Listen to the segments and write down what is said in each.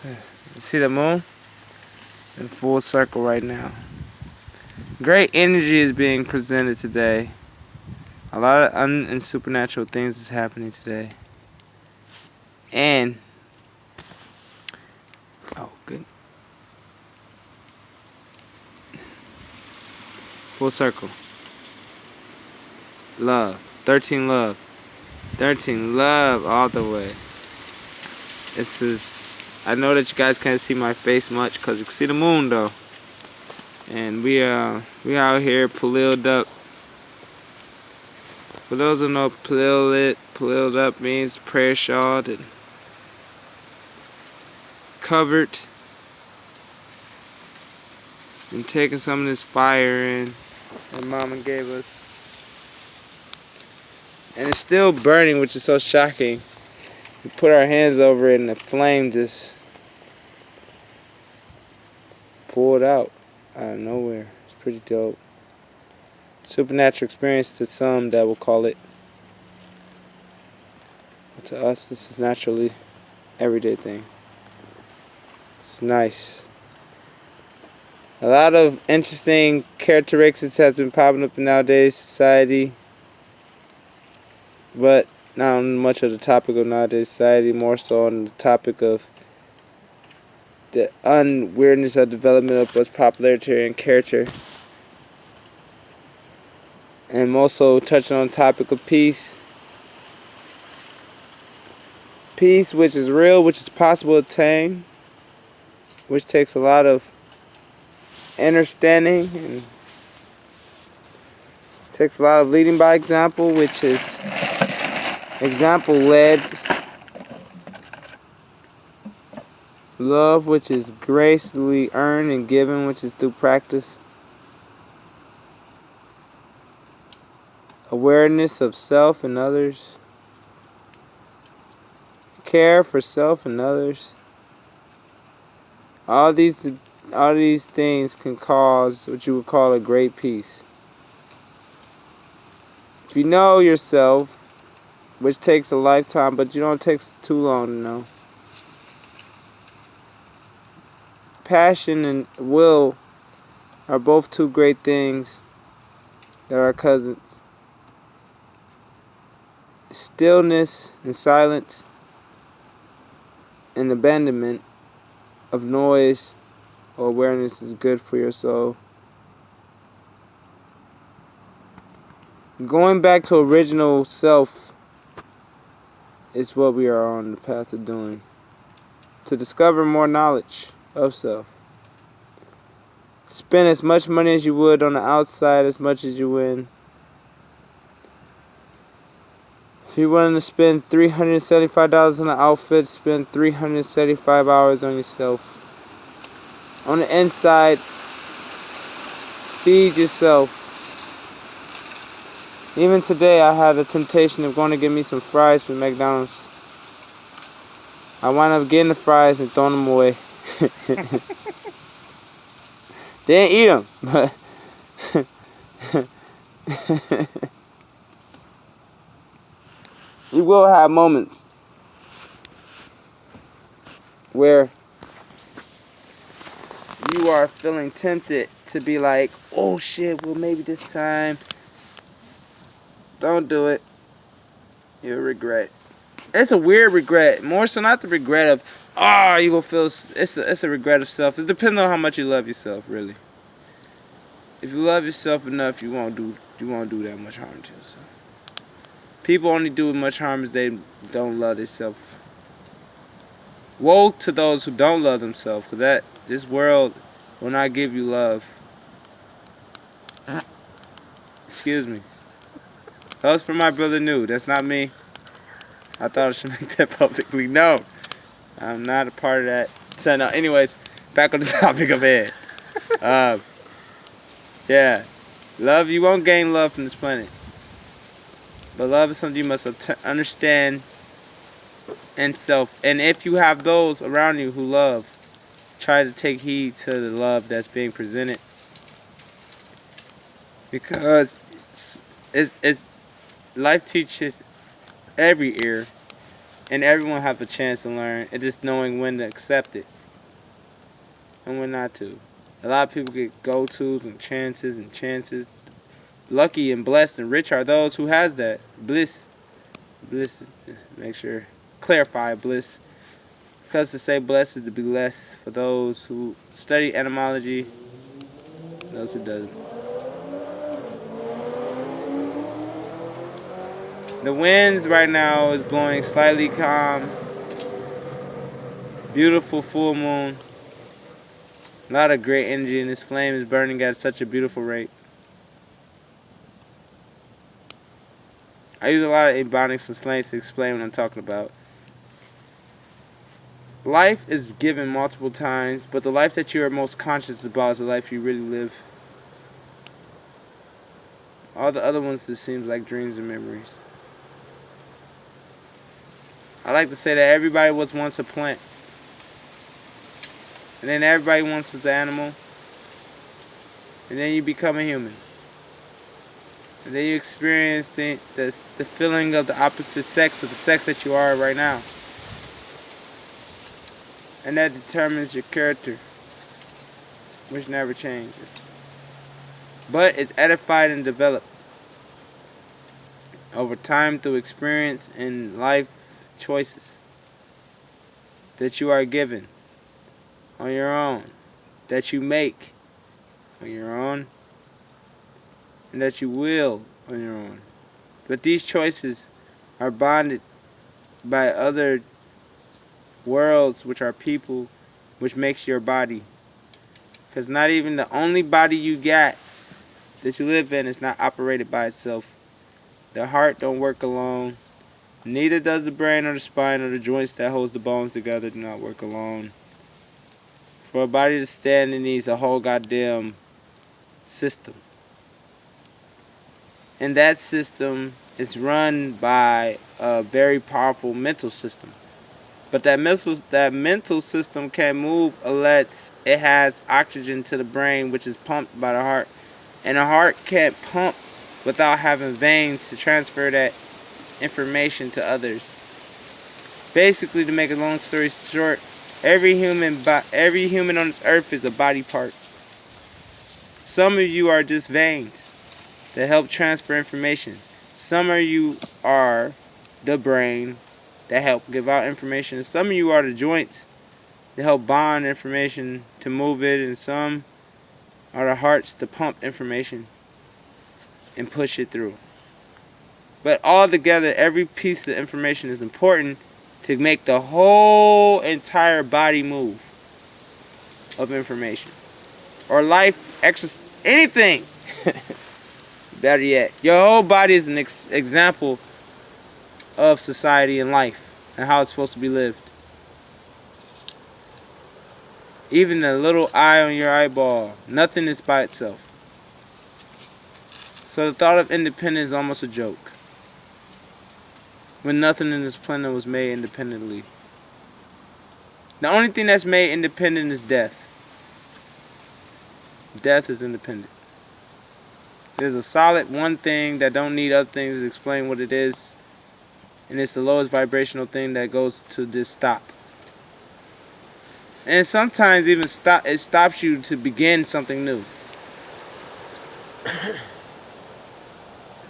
You see the moon? In full circle right now. Great energy is being presented today. A lot of and supernatural things is happening today. And oh, good. Full circle. Love. 13 love. 13 love all the way. This is. I know that you guys can't see my face much because you can see the moon though. And we out here paliled up. For those who know, paliled up means prayer shawled and covered. And taking some of this fire in that Mama gave us. And it's still burning, which is so shocking. We put our hands over it and the flame just poured out of nowhere. It's pretty dope. Supernatural experience to some that will call it. But to us, this is naturally everyday thing. It's nice. A lot of interesting characteristics has been popping up in nowadays society. But not on much of the topic of nowadays society, more so on the topic of the unweirdness of development of what's popularity and character. And also touching on the topic of peace. Peace which is real, which is possible to attain, which takes a lot of understanding and takes a lot of leading by example, which is example led. Love, which is gracefully earned and given, which is through practice. Awareness of self and others. Care for self and others. All these things can cause what you would call a great peace. If you know yourself, which takes a lifetime, but you don't take too long to know. Passion and will are both two great things that are cousins. Stillness and silence and abandonment of noise or awareness is good for your soul. Going back to original self is what we are on the path of doing. To discover more knowledge of self. Spend as much money as you would on the outside, as much as you win. If you're willing to spend $375 on an outfit, spend 375 hours on yourself. On the inside, feed yourself. Even today, I had a temptation of going to get me some fries from McDonald's. I wound up getting the fries and throwing them away. Didn't eat them, but you will have moments where you are feeling tempted to be like, oh shit, well maybe this time. Don't do it. You'll regret. It's a weird regret. More so not the regret of, you will feel, it's a regret of self. It depends on how much you love yourself, really. If you love yourself enough, you won't do that much harm to yourself. People only do as much harm as they don't love themselves. Woe to those who don't love themselves, because this world will not give you love. Excuse me. That was for my brother New. That's not me. I thought I should make that publicly known. I'm not a part of that. So no, anyways, back on the topic of it. Yeah. Love, you won't gain love from this planet. But love is something you must understand in self. And if you have those around you who love, try to take heed to the love that's being presented. Because it's life teaches every ear, And everyone have a chance to learn. It's just knowing when to accept it and when not to. A lot of people get go-tos and chances and chances. Lucky and blessed and rich are those who has that. Bliss. Bliss. Make sure. Clarify bliss. Because to say blessed is to be less for those who study etymology, those who doesn't. The winds right now is blowing slightly calm. Beautiful full moon. A lot of great energy, and this flame is burning at such a beautiful rate. I use a lot of ebonics and slangs to explain what I'm talking about. Life is given multiple times, but the life that you are most conscious about is the life you really live. All the other ones just seems like dreams and memories. I like to say that everybody was once a plant. And then everybody once was an animal. And then you become a human. And then you experience the feeling of the opposite sex, of the sex that you are right now. And that determines your character, which never changes. But it's edified and developed over time through experience and life choices that you are given on your own, that you make on your own, and that you will on your own. But these choices are bonded by other worlds, which are people, which makes your body. Because not even the only body you got that you live in is not operated by itself. The heart don't work alone. Neither does the brain or the spine or the joints that holds the bones together do not work alone. For a body to stand, it needs a whole goddamn system. And that system is run by a very powerful mental system. But that mental system can move unless it has oxygen to the brain, which is pumped by the heart. And the heart can't pump without having veins to transfer that information to others. Basically, to make a long story short, every human on this earth is a body part. Some of you are just veins that help transfer information. Some of you are the brain that help give out information. And some of you are the joints that help bond information to move it. And some are the hearts to pump information and push it through. But all together, every piece of information is important to make the whole entire body move of information. Or life, anything. Better yet, your whole body is an example of society and life and how it's supposed to be lived. Even the little eye on your eyeball, nothing is by itself. So the thought of independence is almost a joke, when nothing in this planet was made independently. The only thing that's made independent is death. Death is independent. There's a solid one thing that don't need other things to explain what it is. And it's the lowest vibrational thing that goes to this stop. And sometimes even it stops you to begin something new.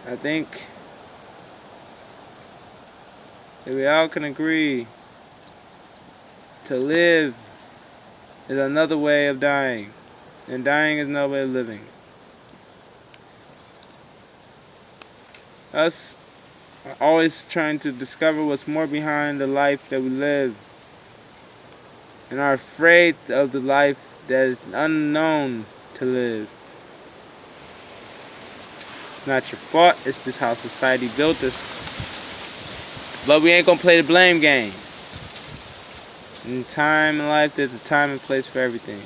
I think that we all can agree to live is another way of dying. And dying is another way of living. Us are always trying to discover what's more behind the life that we live, and are afraid of the life that is unknown to live. It's not your fault, it's just how society built us. But we ain't gonna play the blame game. In time in life, there's a time and place for everything.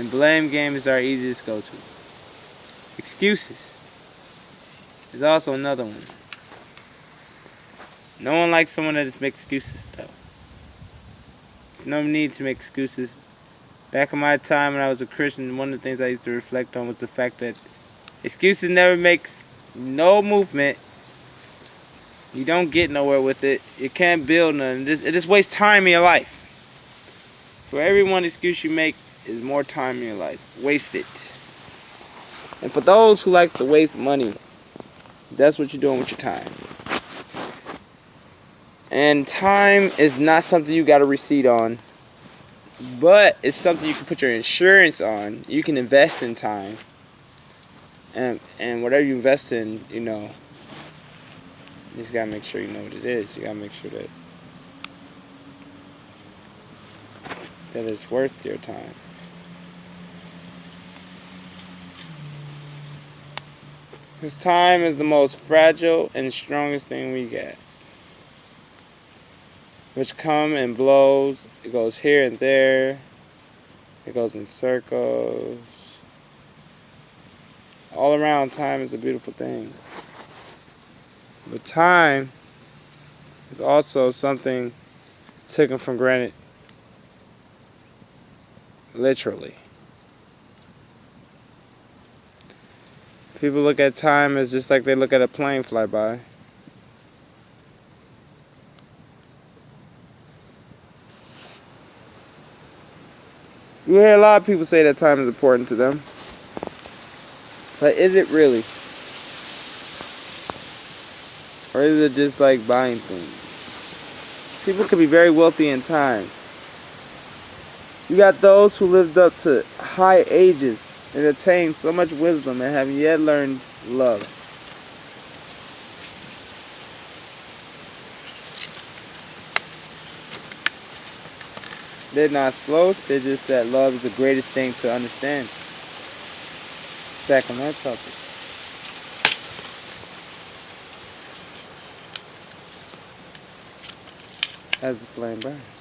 And blame game is our easiest go-to. Excuses is also another one. No one likes someone that just makes excuses, though. No need to make excuses. Back in my time when I was a Christian, one of the things I used to reflect on was the fact that excuses never make no movement You don't get nowhere with it. You can't build nothing. It just wastes time in your life. For every one excuse you make is more time in your life. Waste it. And for those who likes to waste money, that's what you're doing with your time. And time is not something you got a receipt on, but it's something you can put your insurance on. You can invest in time. And whatever you invest in, you know, you just gotta make sure you know what it is. You gotta make sure that it's worth your time. Because time is the most fragile and strongest thing we get. Which come and blows. It goes here and there. It goes in circles. All around, time is a beautiful thing. But time is also something taken for granted. Literally. People look at time as just like they look at a plane fly by. You hear a lot of people say that time is important to them. But is it really? Or is it just like buying things? People can be very wealthy in time. You got those who lived up to high ages and attained so much wisdom and have yet learned love. They're not slow, they're just that love is the greatest thing to understand. Back on that topic. As the flame burns.